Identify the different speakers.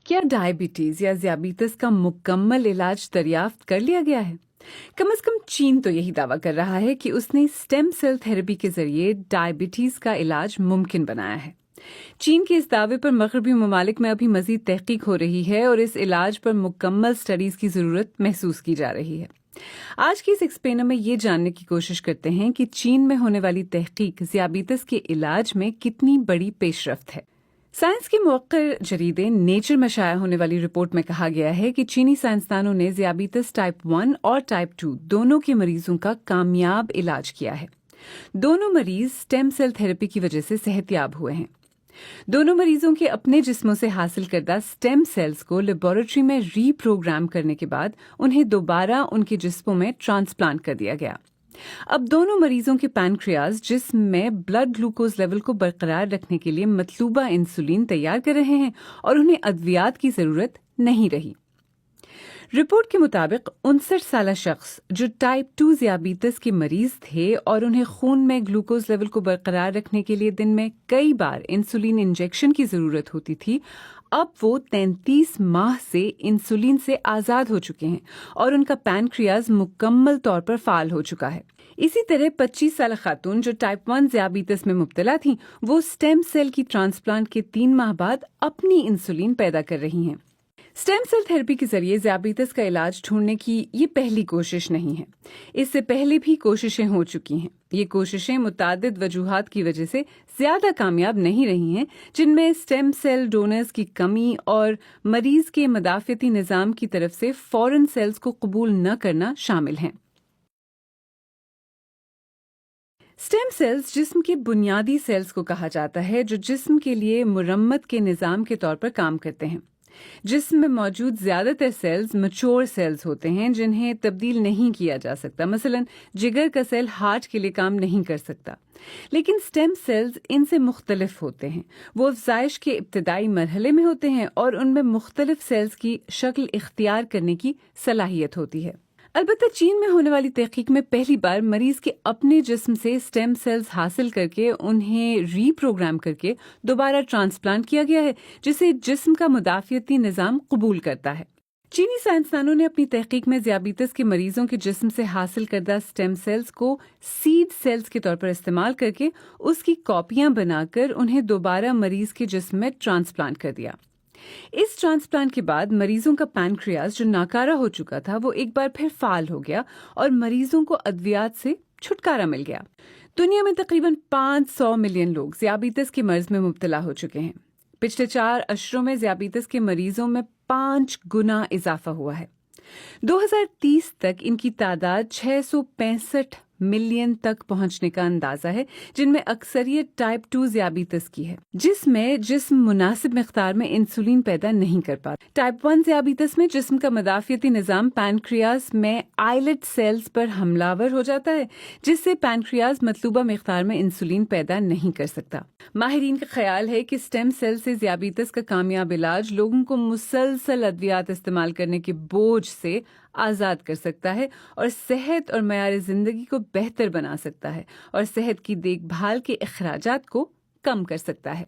Speaker 1: کیا ڈائبٹیز یا ذیابیطس کا مکمل علاج دریافت کر لیا گیا ہے؟ کم از کم چین تو یہی دعویٰ کر رہا ہے کہ اس نے اسٹیم سیل تھراپی کے ذریعے ڈائبٹیز کا علاج ممکن بنایا ہے۔ چین کے اس دعوے پر مغربی ممالک میں ابھی مزید تحقیق ہو رہی ہے اور اس علاج پر مکمل سٹڈیز کی ضرورت محسوس کی جا رہی ہے۔ آج کی اس ایکسپلینر میں یہ جاننے کی کوشش کرتے ہیں کہ چین میں ہونے والی تحقیق ذیابیطس کے علاج میں کتنی بڑی پیش رفت ہے۔ سائنس کے موقر جریدے نیچر میں شائع ہونے والی رپورٹ میں کہا گیا ہے کہ چینی سائنسدانوں نے ذیابیطس ٹائپ 1 اور ٹائپ 2 دونوں کے مریضوں کا کامیاب علاج کیا ہے۔ دونوں مریض اسٹیم سیل تھراپی کی وجہ سے صحت یاب ہوئے ہیں۔ دونوں مریضوں کے اپنے جسموں سے حاصل کردہ اسٹیم سیلز کو لیبارٹری میں ری پروگرام کرنے کے بعد انہیں دوبارہ ان کے جسموں میں ٹرانسپلانٹ کر دیا گیا۔ اب دونوں مریضوں کے پینکریاز جسم میں بلڈ گلوکوز لیول کو برقرار رکھنے کے لیے مطلوبہ انسولین تیار کر رہے ہیں اور انہیں ادویات کی ضرورت نہیں رہی۔ رپورٹ کے مطابق 59 سالہ شخص جو ٹائپ 2 ذیابیطس کے مریض تھے اور انہیں خون میں گلوکوز لیول کو برقرار رکھنے کے لیے دن میں کئی بار انسولین انجیکشن کی ضرورت ہوتی تھی، اب وہ 33 ماہ سے انسولین سے آزاد ہو چکے ہیں اور ان کا پینکریاز مکمل طور پر فعال ہو چکا ہے۔ اسی طرح 25 سالہ خاتون جو ٹائپ 1 ذیابیطس میں مبتلا تھیں، وہ اسٹیم سیل کی ٹرانسپلانٹ کے 3 ماہ بعد اپنی انسولین پیدا کر رہی ہیں۔ اسٹیم سیل تھراپی کے ذریعے ذیابیطس کا علاج ڈھونڈنے کی یہ پہلی کوشش نہیں ہے۔ اس سے پہلے بھی کوششیں ہو چکی ہیں۔ یہ کوششیں متعدد وجوہات کی وجہ سے زیادہ کامیاب نہیں رہی ہیں، جن میں اسٹیم سیل ڈونرز کی کمی اور مریض کے مدافعتی نظام کی طرف سے فورن سیلز کو قبول نہ کرنا شامل ہیں۔ اسٹیم سیلز جسم کے بنیادی سیلز کو کہا جاتا ہے جو جسم کے لیے مرمت کے نظام کے طور پر کام کرتے ہیں۔ جسم میں موجود زیادہ تر سیلز میچور سیلز ہوتے ہیں جنہیں تبدیل نہیں کیا جا سکتا۔ مثلا جگر کا سیل ہارٹ کے لیے کام نہیں کر سکتا، لیکن اسٹیم سیلز ان سے مختلف ہوتے ہیں۔ وہ افزائش کے ابتدائی مرحلے میں ہوتے ہیں اور ان میں مختلف سیلز کی شکل اختیار کرنے کی صلاحیت ہوتی ہے۔ البتہ چین میں ہونے والی تحقیق میں پہلی بار مریض کے اپنے جسم سے اسٹیم سیلز حاصل کر کے انہیں ری پروگرام کر کے دوبارہ ٹرانسپلانٹ کیا گیا ہے، جسے جسم کا مدافعتی نظام قبول کرتا ہے۔ چینی سائنسدانوں نے اپنی تحقیق میں ذیابیطس کے مریضوں کے جسم سے حاصل کردہ اسٹیم سیلز کو سیڈ سیلز کے طور پر استعمال کر کے اس کی کاپیاں بنا کر انہیں دوبارہ مریض کے جسم میں ٹرانسپلانٹ کر دیا۔ اس ٹرانسپلانٹ کے بعد مریضوں کا پینکریاز جو ناکارہ ہو چکا تھا وہ ایک بار پھر فعال ہو گیا اور مریضوں کو ادویات سے چھٹکارا مل گیا۔ دنیا میں تقریباً 500 ملین لوگ ذیابیطس کے مرض میں مبتلا ہو چکے ہیں۔ پچھلے 4 اشروں میں ذیابیطس کے مریضوں میں 5 گنا اضافہ ہوا ہے۔ 2030 تک ان کی تعداد 665 ملین تک پہنچنے کا اندازہ ہے، جن میں اکثریت ٹائپ 2 ذیابیطس کی ہے، جس میں جسم مناسب مقدار میں انسولین پیدا نہیں کر پاتا۔ ٹائپ 1 ذیابیطس میں جسم کا مدافعتی نظام پینکریاز میں آئلٹ سیلز پر حملہ آور ہو جاتا ہے، جس سے پینکریاز مطلوبہ مقدار میں انسولین پیدا نہیں کر سکتا۔ ماہرین کا خیال ہے کہ اسٹیم سیل سے ذیابیطس کا کامیاب علاج لوگوں کو مسلسل ادویات استعمال کرنے کے بوجھ سے آزاد کر سکتا ہے اور صحت اور معیار زندگی کو بہتر بنا سکتا ہے اور صحت کی دیکھ بھال کے اخراجات کو کم کر سکتا ہے۔